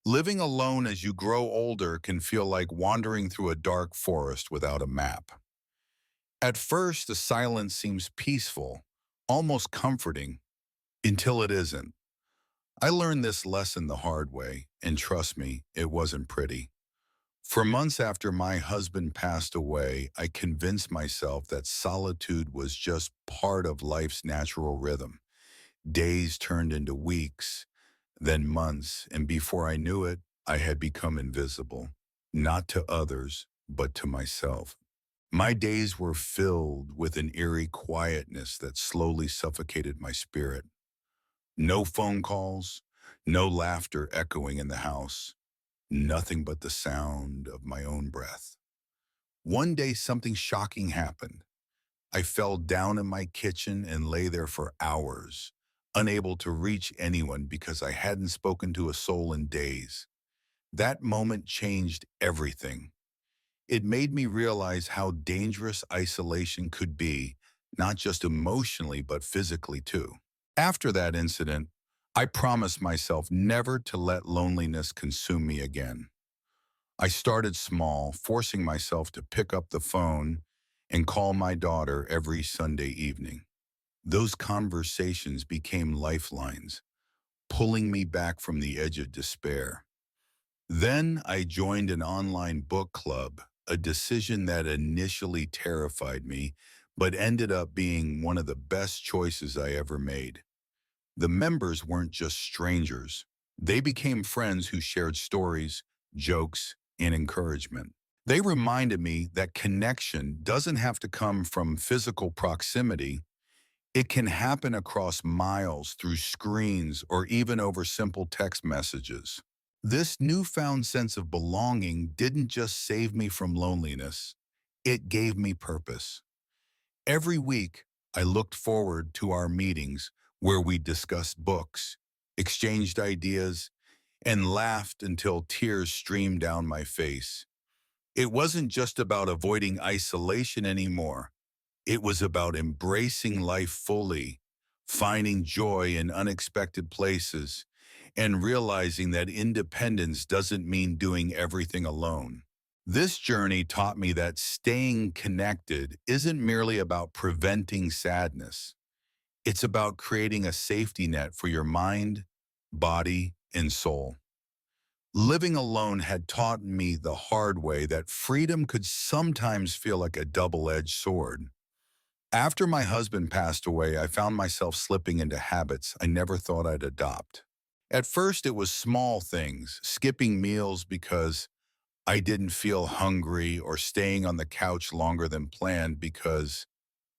Living alone as you grow older can feel like wandering through a dark forest without a map. At first, the silence seems peaceful, almost comforting, until it isn't. I learned this lesson the hard way, and trust me, it wasn't pretty. For months after my husband passed away, I convinced myself that solitude was just part of life's natural rhythm. Days turned into weeks, then months, and before I knew it, I had become invisible, not to others, but to myself. My days were filled with an eerie quietness that slowly suffocated my spirit. No phone calls, no laughter echoing in the house, nothing but the sound of my own breath. One day, something shocking happened. I fell down in my kitchen and lay there for hours, unable to reach anyone because I hadn't spoken to a soul in days. That moment changed everything. It made me realize how dangerous isolation could be, not just emotionally, but physically too. After that incident, I promised myself never to let loneliness consume me again. I started small, forcing myself to pick up the phone and call my daughter every Sunday evening. Those conversations became lifelines, pulling me back from the edge of despair. Then I joined an online book club, a decision that initially terrified me, but ended up being one of the best choices I ever made. The members weren't just strangers. They became friends who shared stories, jokes, and encouragement. They reminded me that connection doesn't have to come from physical proximity. It can happen across miles through screens or even over simple text messages. This newfound sense of belonging didn't just save me from loneliness, it gave me purpose. Every week, I looked forward to our meetings where we discussed books, exchanged ideas, and laughed until tears streamed down my face. It wasn't just about avoiding isolation anymore. It was about embracing life fully, finding joy in unexpected places, and realizing that independence doesn't mean doing everything alone. This journey taught me that staying connected isn't merely about preventing sadness. It's about creating a safety net for your mind, body, and soul. Living alone had taught me the hard way that freedom could sometimes feel like a double-edged sword. After my husband passed away, I found myself slipping into habits I never thought I'd adopt. At first, it was small things, skipping meals because I didn't feel hungry or staying on the couch longer than planned because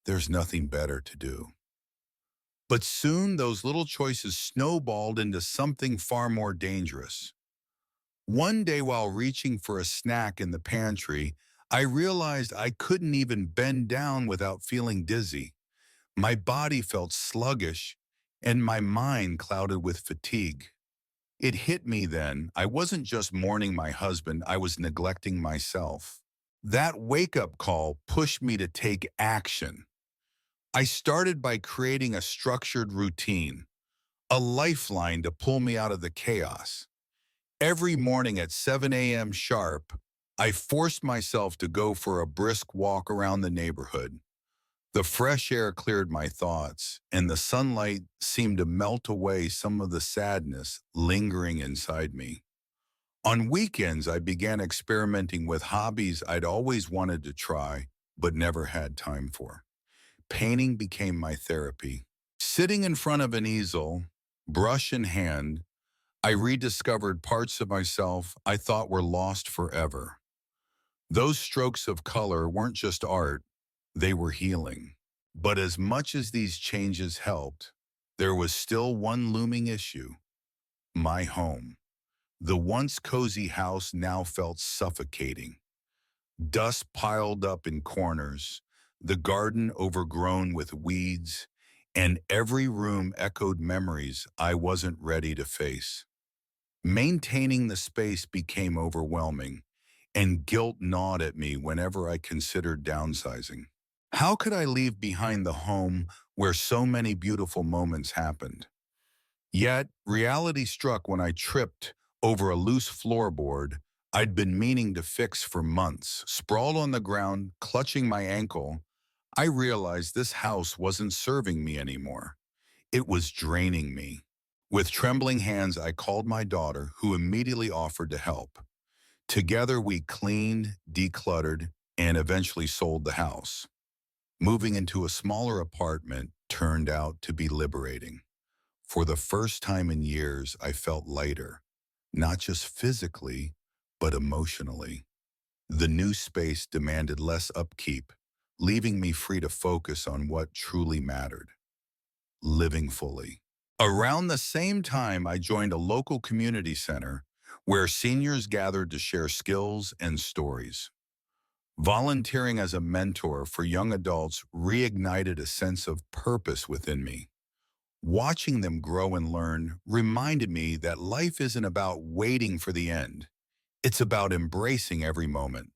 there's nothing better to do. But soon, those little choices snowballed into something far more dangerous. One day, while reaching for a snack in the pantry, I realized I couldn't even bend down without feeling dizzy. My body felt sluggish, and my mind clouded with fatigue. It hit me then. I wasn't just mourning my husband, I was neglecting myself. That wake-up call pushed me to take action. I started by creating a structured routine, a lifeline to pull me out of the chaos. Every morning at 7 a.m. sharp, I forced myself to go for a brisk walk around the neighborhood. The fresh air cleared my thoughts, and the sunlight seemed to melt away some of the sadness lingering inside me. On weekends, I began experimenting with hobbies I'd always wanted to try, but never had time for. Painting became my therapy. Sitting in front of an easel, brush in hand, I rediscovered parts of myself I thought were lost forever. Those strokes of color weren't just art, they were healing. But as much as these changes helped, there was still one looming issue: my home. The once cozy house now felt suffocating. Dust piled up in corners, the garden overgrown with weeds, and every room echoed memories I wasn't ready to face. Maintaining the space became overwhelming, and guilt gnawed at me whenever I considered downsizing. How could I leave behind the home where so many beautiful moments happened? Yet, reality struck when I tripped over a loose floorboard I'd been meaning to fix for months. Sprawled on the ground, clutching my ankle, I realized this house wasn't serving me anymore. It was draining me. With trembling hands, I called my daughter, who immediately offered to help. Together, we cleaned, decluttered, and eventually sold the house. Moving into a smaller apartment turned out to be liberating. For the first time in years, I felt lighter, not just physically, but emotionally. The new space demanded less upkeep, leaving me free to focus on what truly mattered: living fully. Around the same time, I joined a local community center where seniors gathered to share skills and stories. Volunteering as a mentor for young adults reignited a sense of purpose within me. Watching them grow and learn reminded me that life isn't about waiting for the end. It's about embracing every moment.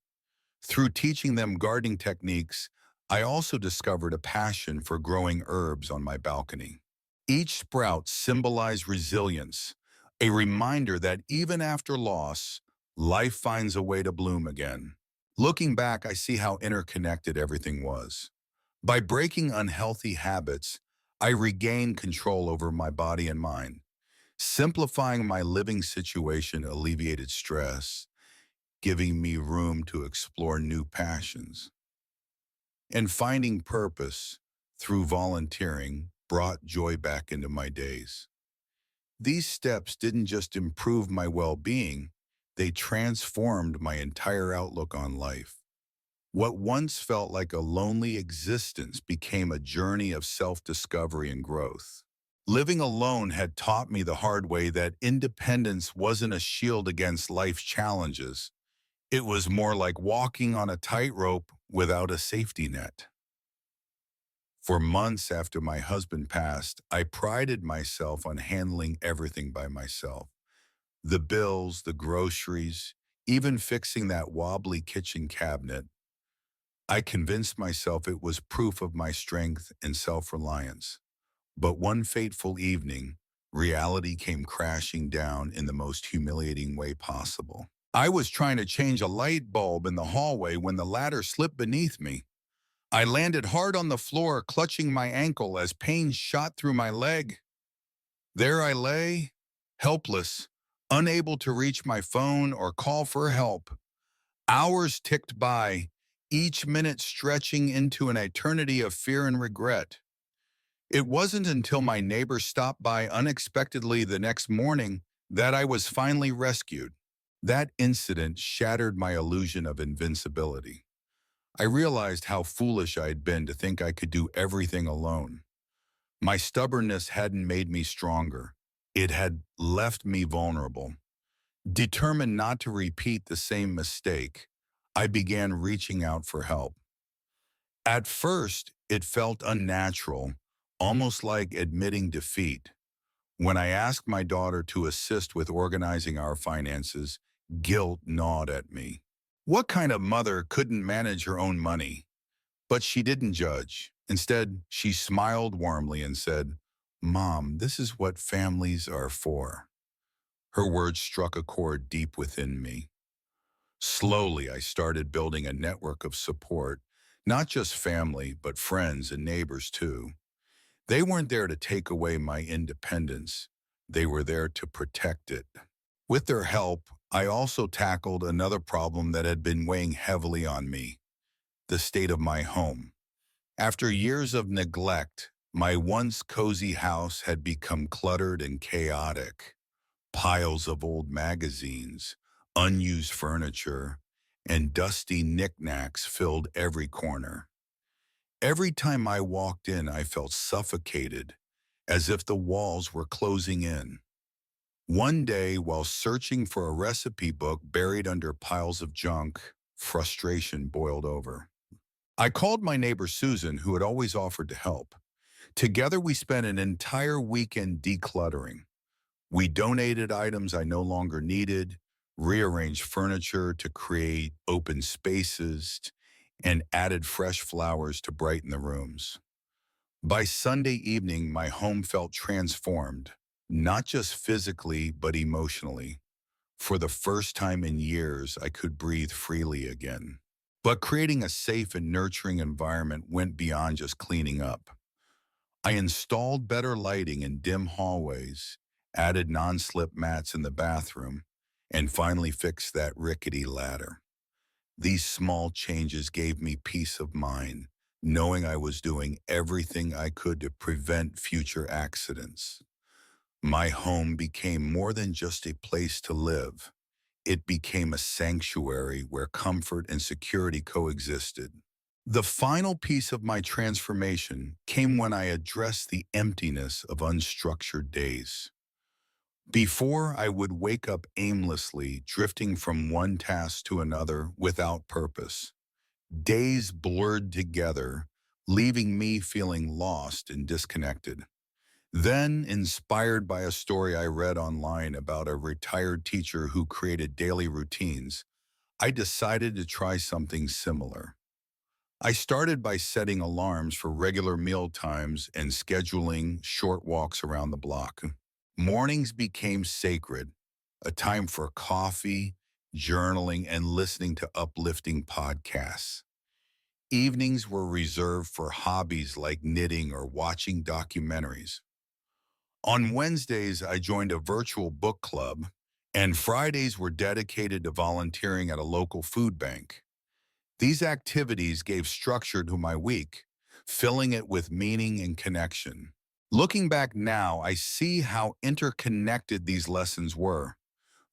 Through teaching them gardening techniques, I also discovered a passion for growing herbs on my balcony. Each sprout symbolized resilience, a reminder that even after loss, life finds a way to bloom again. Looking back, I see how interconnected everything was. By breaking unhealthy habits, I regained control over my body and mind. Simplifying my living situation alleviated stress, giving me room to explore new passions. And finding purpose through volunteering brought joy back into my days. These steps didn't just improve my well-being, they transformed my entire outlook on life. What once felt like a lonely existence became a journey of self-discovery and growth. Living alone had taught me the hard way that independence wasn't a shield against life's challenges. It was more like walking on a tightrope without a safety net. For months after my husband passed, I prided myself on handling everything by myself. The bills, the groceries, even fixing that wobbly kitchen cabinet. I convinced myself it was proof of my strength and self-reliance. But one fateful evening, reality came crashing down in the most humiliating way possible. I was trying to change a light bulb in the hallway when the ladder slipped beneath me. I landed hard on the floor, clutching my ankle as pain shot through my leg. There I lay, helpless, unable to reach my phone or call for help. Hours ticked by, each minute stretching into an eternity of fear and regret. It wasn't until my neighbor stopped by unexpectedly the next morning that I was finally rescued. That incident shattered my illusion of invincibility. I realized how foolish I had been to think I could do everything alone. My stubbornness hadn't made me stronger. It had left me vulnerable. Determined not to repeat the same mistake, I began reaching out for help. At first, it felt unnatural, almost like admitting defeat. When I asked my daughter to assist with organizing our finances, guilt gnawed at me. What kind of mother couldn't manage her own money? But she didn't judge. Instead, she smiled warmly and said, "Mom, this is what families are for." Her words struck a chord deep within me. Slowly, I started building a network of support, not just family, but friends and neighbors too. They weren't there to take away my independence. They were there to protect it. With their help, I also tackled another problem that had been weighing heavily on me: the state of my home. After years of neglect, my once cozy house had become cluttered and chaotic. Piles of old magazines, unused furniture, and dusty knickknacks filled every corner. Every time I walked in, I felt suffocated, as if the walls were closing in. One day, while searching for a recipe book buried under piles of junk, frustration boiled over. I called my neighbor Susan, who had always offered to help. Together, we spent an entire weekend decluttering. We donated items I no longer needed, rearranged furniture to create open spaces, and added fresh flowers to brighten the rooms. By Sunday evening, my home felt transformed, not just physically, but emotionally. For the first time in years, I could breathe freely again. But creating a safe and nurturing environment went beyond just cleaning up. I installed better lighting in dim hallways, added non-slip mats in the bathroom, and finally fixed that rickety ladder. These small changes gave me peace of mind, knowing I was doing everything I could to prevent future accidents. My home became more than just a place to live. It became a sanctuary where comfort and security coexisted. The final piece of my transformation came when I addressed the emptiness of unstructured days. Before, I would wake up aimlessly, drifting from one task to another without purpose. Days blurred together, leaving me feeling lost and disconnected. Then, inspired by a story I read online about a retired teacher who created daily routines, I decided to try something similar. I started by setting alarms for regular meal times and scheduling short walks around the block. Mornings became sacred, a time for coffee, journaling, and listening to uplifting podcasts. Evenings were reserved for hobbies like knitting or watching documentaries. On Wednesdays, I joined a virtual book club, and Fridays were dedicated to volunteering at a local food bank. These activities gave structure to my week, filling it with meaning and connection. Looking back now, I see how interconnected these lessons were.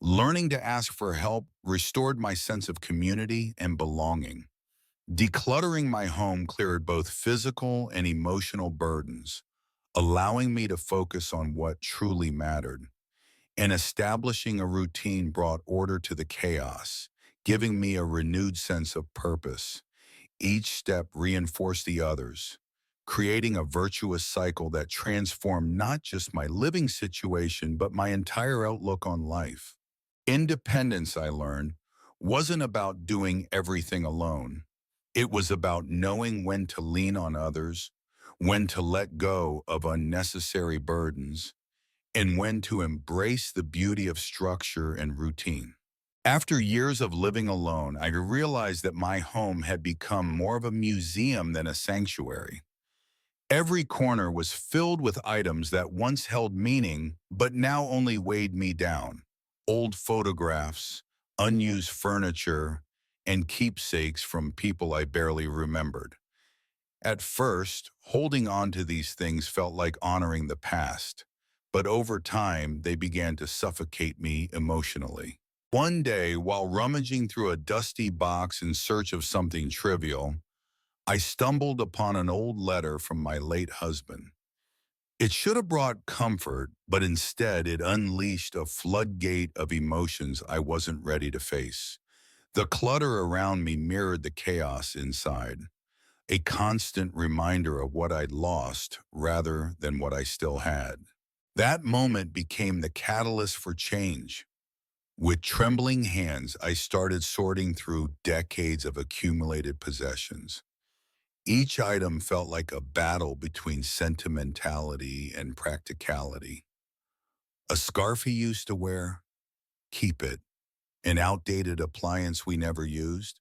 Learning to ask for help restored my sense of community and belonging. Decluttering my home cleared both physical and emotional burdens, allowing me to focus on what truly mattered. And establishing a routine brought order to the chaos, giving me a renewed sense of purpose. Each step reinforced the others, creating a virtuous cycle that transformed not just my living situation, but my entire outlook on life. Independence, I learned, wasn't about doing everything alone. It was about knowing when to lean on others, when to let go of unnecessary burdens, and when to embrace the beauty of structure and routine. After years of living alone, I realized that my home had become more of a museum than a sanctuary. Every corner was filled with items that once held meaning, but now only weighed me down. Old photographs, unused furniture, and keepsakes from people I barely remembered. At first, holding on to these things felt like honoring the past, but over time, they began to suffocate me emotionally. One day, while rummaging through a dusty box in search of something trivial, I stumbled upon an old letter from my late husband. It should have brought comfort, but instead it unleashed a floodgate of emotions I wasn't ready to face. The clutter around me mirrored the chaos inside, a constant reminder of what I'd lost rather than what I still had. That moment became the catalyst for change. With trembling hands, I started sorting through decades of accumulated possessions. Each item felt like a battle between sentimentality and practicality. A scarf he used to wear? Keep it. An outdated appliance we never used?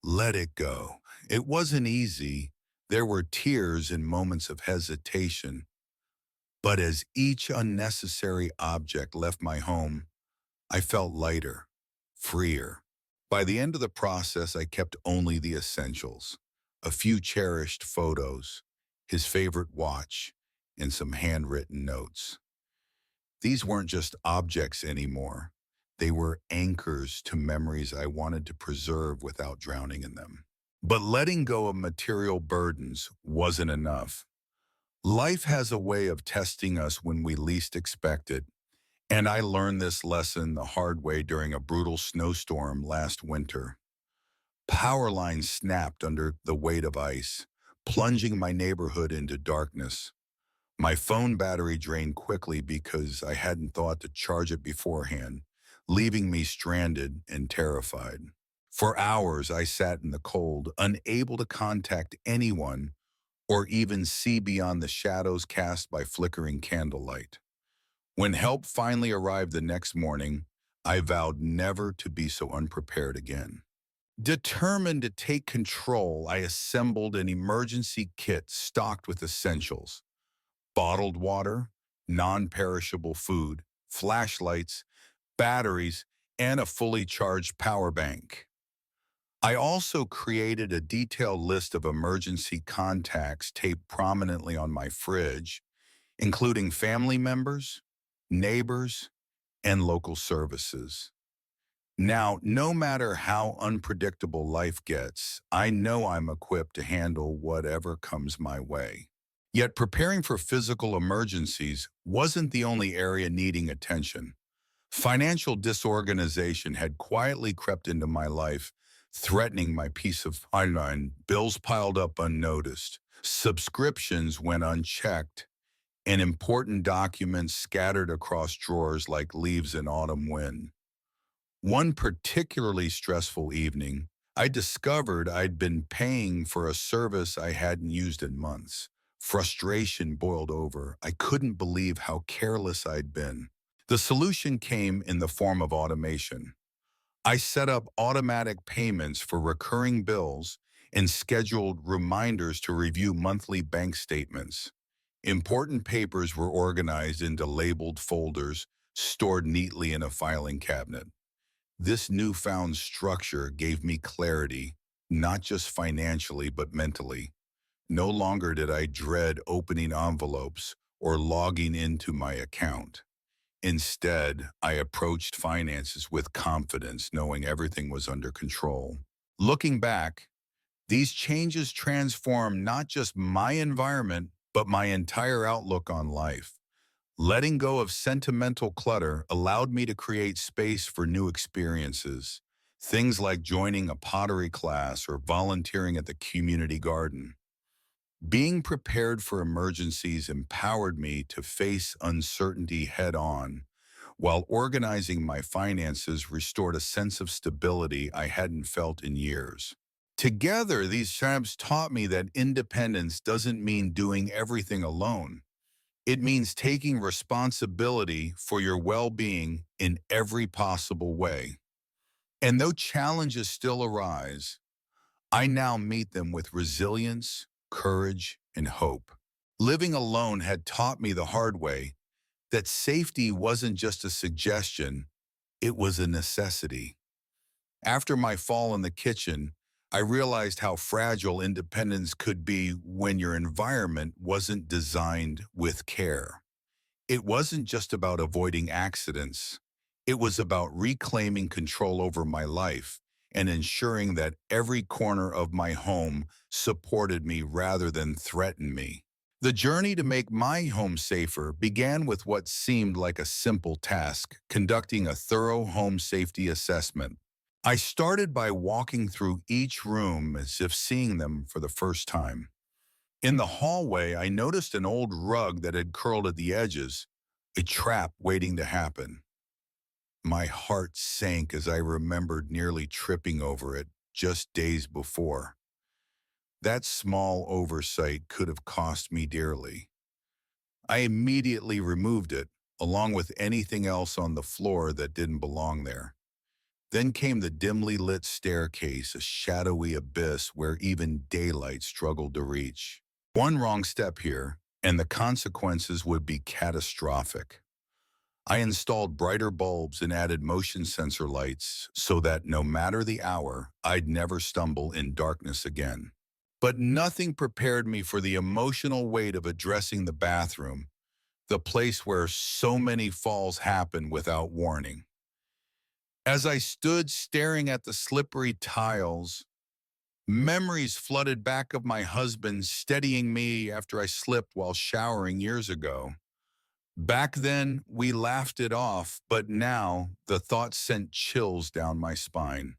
Let it go. It wasn't easy. There were tears and moments of hesitation. But as each unnecessary object left my home, I felt lighter, freer. By the end of the process, I kept only the essentials, a few cherished photos, his favorite watch, and some handwritten notes. These weren't just objects anymore. They were anchors to memories I wanted to preserve without drowning in them. But letting go of material burdens wasn't enough. Life has a way of testing us when we least expect it, and I learned this lesson the hard way during a brutal snowstorm last winter. Power lines snapped under the weight of ice, plunging my neighborhood into darkness. My phone battery drained quickly because I hadn't thought to charge it beforehand, leaving me stranded and terrified. For hours, I sat in the cold, unable to contact anyone or even see beyond the shadows cast by flickering candlelight. When help finally arrived the next morning, I vowed never to be so unprepared again. Determined to take control, I assembled an emergency kit stocked with essentials: bottled water, non-perishable food, flashlights, batteries, and a fully charged power bank. I also created a detailed list of emergency contacts taped prominently on my fridge, including family members, neighbors, and local services. Now, no matter how unpredictable life gets, I know I'm equipped to handle whatever comes my way. Yet preparing for physical emergencies wasn't the only area needing attention. Financial disorganization had quietly crept into my life, threatening my peace of mind. Bills piled up unnoticed, subscriptions went unchecked, and important documents scattered across drawers like leaves in autumn wind. One particularly stressful evening, I discovered I'd been paying for a service I hadn't used in months. Frustration boiled over. I couldn't believe how careless I'd been. The solution came in the form of automation. I set up automatic payments for recurring bills and scheduled reminders to review monthly bank statements. Important papers were organized into labeled folders, stored neatly in a filing cabinet. This newfound structure gave me clarity, not just financially, but mentally. No longer did I dread opening envelopes or logging into my account. Instead, I approached finances with confidence, knowing everything was under control. Looking back, these changes transformed not just my environment, but my entire outlook on life. Letting go of sentimental clutter allowed me to create space for new experiences, things like joining a pottery class or volunteering at the community garden. Being prepared for emergencies empowered me to face uncertainty head on, while organizing my finances restored a sense of stability I hadn't felt in years. Together, these steps taught me that independence doesn't mean doing everything alone. It means taking responsibility for your well-being in every possible way. And though challenges still arise, I now meet them with resilience, courage, and hope. Living alone had taught me the hard way that safety wasn't just a suggestion, it was a necessity. After my fall in the kitchen, I realized how fragile independence could be when your environment wasn't designed with care. It wasn't just about avoiding accidents. It was about reclaiming control over my life and ensuring that every corner of my home supported me rather than threatened me. The journey to make my home safer began with what seemed like a simple task: conducting a thorough home safety assessment. I started by walking through each room as if seeing them for the first time. In the hallway, I noticed an old rug that had curled at the edges, a trap waiting to happen. My heart sank as I remembered nearly tripping over it just days before. That small oversight could have cost me dearly. I immediately removed it, along with anything else on the floor that didn't belong there. Then came the dimly lit staircase, a shadowy abyss where even daylight struggled to reach. One wrong step here, and the consequences would be catastrophic. I installed brighter bulbs and added motion sensor lights so that no matter the hour, I'd never stumble in darkness again. But nothing prepared me for the emotional weight of addressing the bathroom, the place where so many falls happen without warning. As I stood staring at the slippery tiles, memories flooded back of my husband steadying me after I slipped while showering years ago. Back then, we laughed it off, but now the thought sent chills down my spine.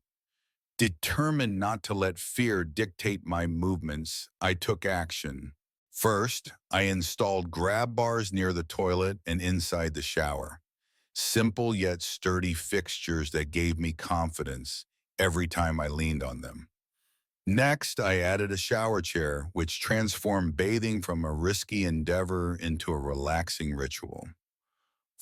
Determined not to let fear dictate my movements, I took action. First, I installed grab bars near the toilet and inside the shower. Simple yet sturdy fixtures that gave me confidence every time I leaned on them. Next, I added a shower chair, which transformed bathing from a risky endeavor into a relaxing ritual.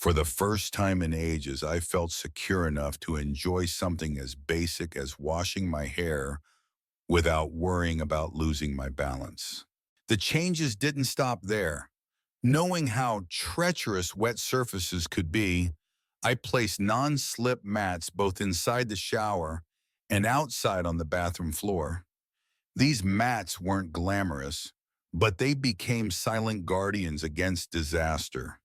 For the first time in ages, I felt secure enough to enjoy something as basic as washing my hair without worrying about losing my balance. The changes didn't stop there. Knowing how treacherous wet surfaces could be, I placed non-slip mats both inside the shower and outside on the bathroom floor. These mats weren't glamorous, but they became silent guardians against disaster.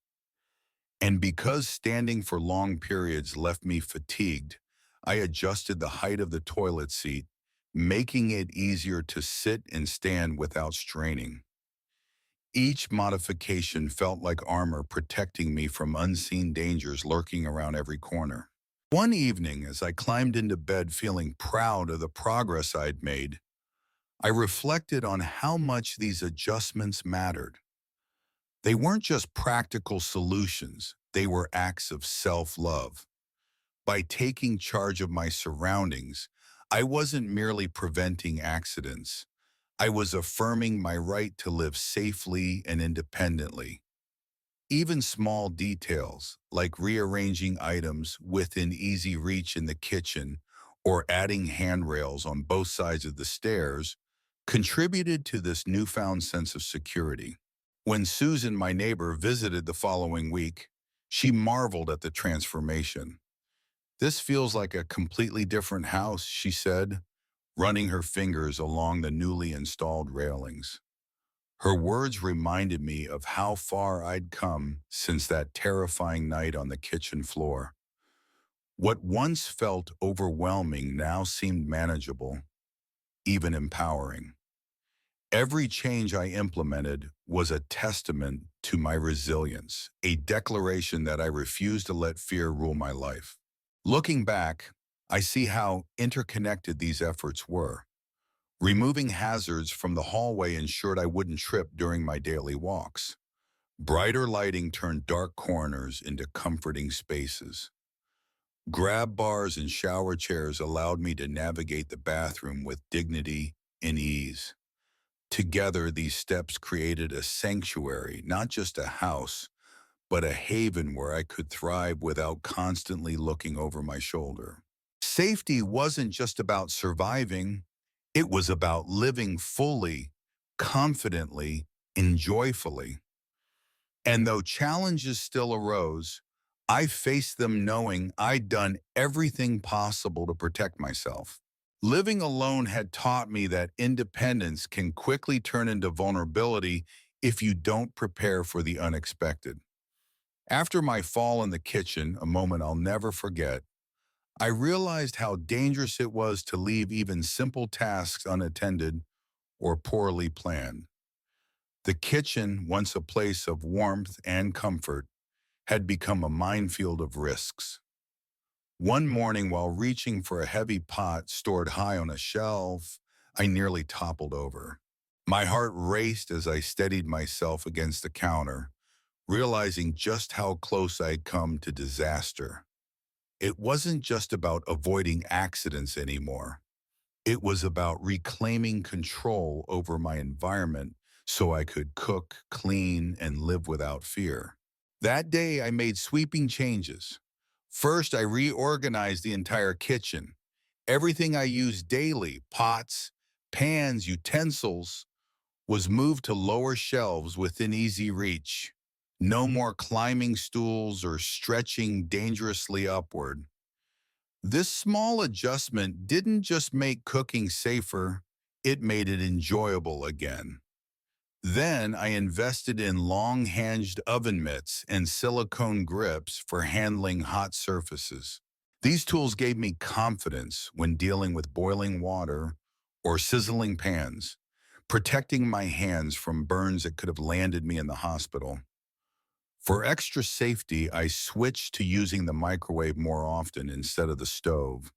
And because standing for long periods left me fatigued, I adjusted the height of the toilet seat, making it easier to sit and stand without straining. Each modification felt like armor protecting me from unseen dangers lurking around every corner. One evening, as I climbed into bed feeling proud of the progress I'd made, I reflected on how much these adjustments mattered. They weren't just practical solutions, they were acts of self-love. By taking charge of my surroundings, I wasn't merely preventing accidents. I was affirming my right to live safely and independently. Even small details, like rearranging items within easy reach in the kitchen or adding handrails on both sides of the stairs, contributed to this newfound sense of security. When Susan, my neighbor, visited the following week, she marveled at the transformation. "This feels like a completely different house," she said, running her fingers along the newly installed railings. Her words reminded me of how far I'd come since that terrifying night on the kitchen floor. What once felt overwhelming now seemed manageable, even empowering. Every change I implemented was a testament to my resilience, a declaration that I refused to let fear rule my life. Looking back, I see how interconnected these efforts were. Removing hazards from the hallway ensured I wouldn't trip during my daily walks. Brighter lighting turned dark corners into comforting spaces. Grab bars and shower chairs allowed me to navigate the bathroom with dignity and ease. Together, these steps created a sanctuary, not just a house, but a haven where I could thrive without constantly looking over my shoulder. Safety wasn't just about surviving, it was about living fully, confidently, and joyfully. And though challenges still arose, I faced them knowing I'd done everything possible to protect myself. Living alone had taught me that independence can quickly turn into vulnerability if you don't prepare for the unexpected. After my fall in the kitchen, a moment I'll never forget, I realized how dangerous it was to leave even simple tasks unattended or poorly planned. The kitchen, once a place of warmth and comfort, had become a minefield of risks. One morning, while reaching for a heavy pot stored high on a shelf, I nearly toppled over. My heart raced as I steadied myself against the counter, realizing just how close I'd come to disaster. It wasn't just about avoiding accidents anymore. It was about reclaiming control over my environment so I could cook, clean, and live without fear. That day, I made sweeping changes. First, I reorganized the entire kitchen. Everything I used daily, pots, pans, utensils, was moved to lower shelves within easy reach. No more climbing stools or stretching dangerously upward. This small adjustment didn't just make cooking safer, it made it enjoyable again. Then I invested in long-hinged oven mitts and silicone grips for handling hot surfaces. These tools gave me confidence when dealing with boiling water or sizzling pans, protecting my hands from burns that could have landed me in the hospital. For extra safety, I switched to using the microwave more often instead of the stove.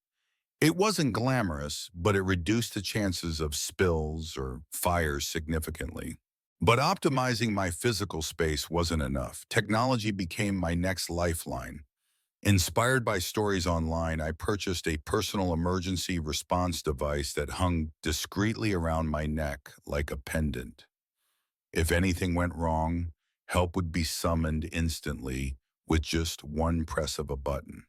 It wasn't glamorous, but it reduced the chances of spills or fires significantly. But optimizing my physical space wasn't enough. Technology became my next lifeline. Inspired by stories online, I purchased a personal emergency response device that hung discreetly around my neck like a pendant. If anything went wrong, help would be summoned instantly with just one press of a button.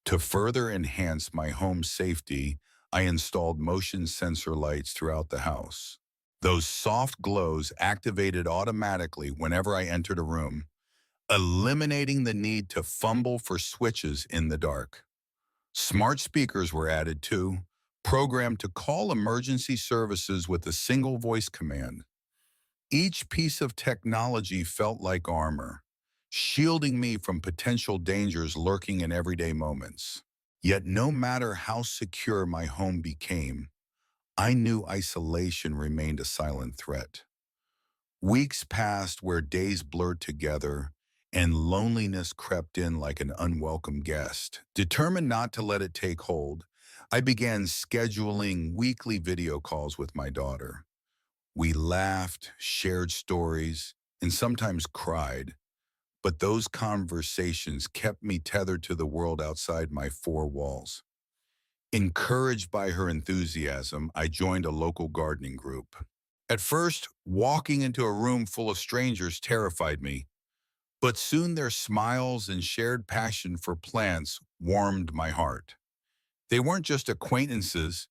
To further enhance my home safety, I installed motion sensor lights throughout the house. Those soft glows activated automatically whenever I entered a room, eliminating the need to fumble for switches in the dark. Smart speakers were added too, programmed to call emergency services with a single voice command. Each piece of technology felt like armor, shielding me from potential dangers lurking in everyday moments. Yet no matter how secure my home became, I knew isolation remained a silent threat. Weeks passed where days blurred together and loneliness crept in like an unwelcome guest. Determined not to let it take hold, I began scheduling weekly video calls with my daughter. We laughed, shared stories, and sometimes cried, but those conversations kept me tethered to the world outside my four walls. Encouraged by her enthusiasm, I joined a local gardening group. At first, walking into a room full of strangers terrified me, but soon their smiles and shared passion for plants warmed my heart. They weren't just acquaintances,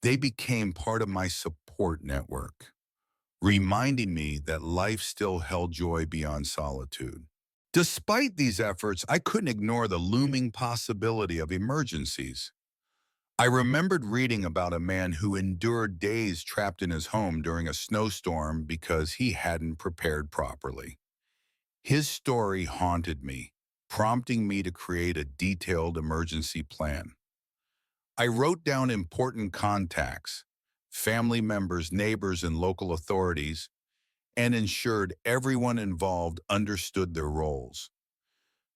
they became part of my support network, reminding me that life still held joy beyond solitude. Despite these efforts, I couldn't ignore the looming possibility of emergencies. I remembered reading about a man who endured days trapped in his home during a snowstorm because he hadn't prepared properly. His story haunted me, prompting me to create a detailed emergency plan. I wrote down important contacts, family members, neighbors, and local authorities, and ensured everyone involved understood their roles.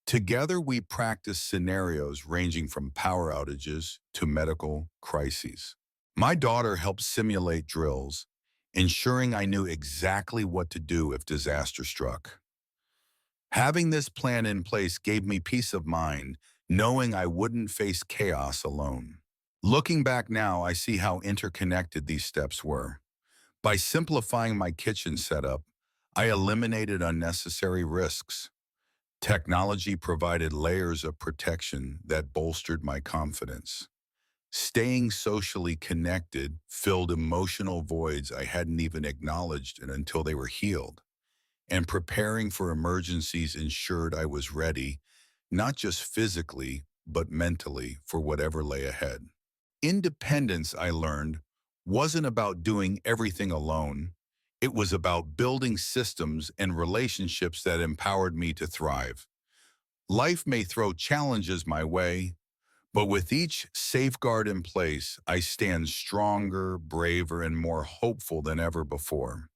Together, we practiced scenarios ranging from power outages to medical crises. My daughter helped simulate drills, ensuring I knew exactly what to do if disaster struck. Having this plan in place gave me peace of mind, knowing I wouldn't face chaos alone. Looking back now, I see how interconnected these steps were. By simplifying my kitchen setup, I eliminated unnecessary risks. Technology provided layers of protection that bolstered my confidence. Staying socially connected filled emotional voids I hadn't even acknowledged until they were healed. And preparing for emergencies ensured I was ready, not just physically, but mentally for whatever lay ahead. Independence, I learned, wasn't about doing everything alone. It was about building systems and relationships that empowered me to thrive. Life may throw challenges my way, but with each safeguard in place, I stand stronger, braver, and more hopeful than ever before.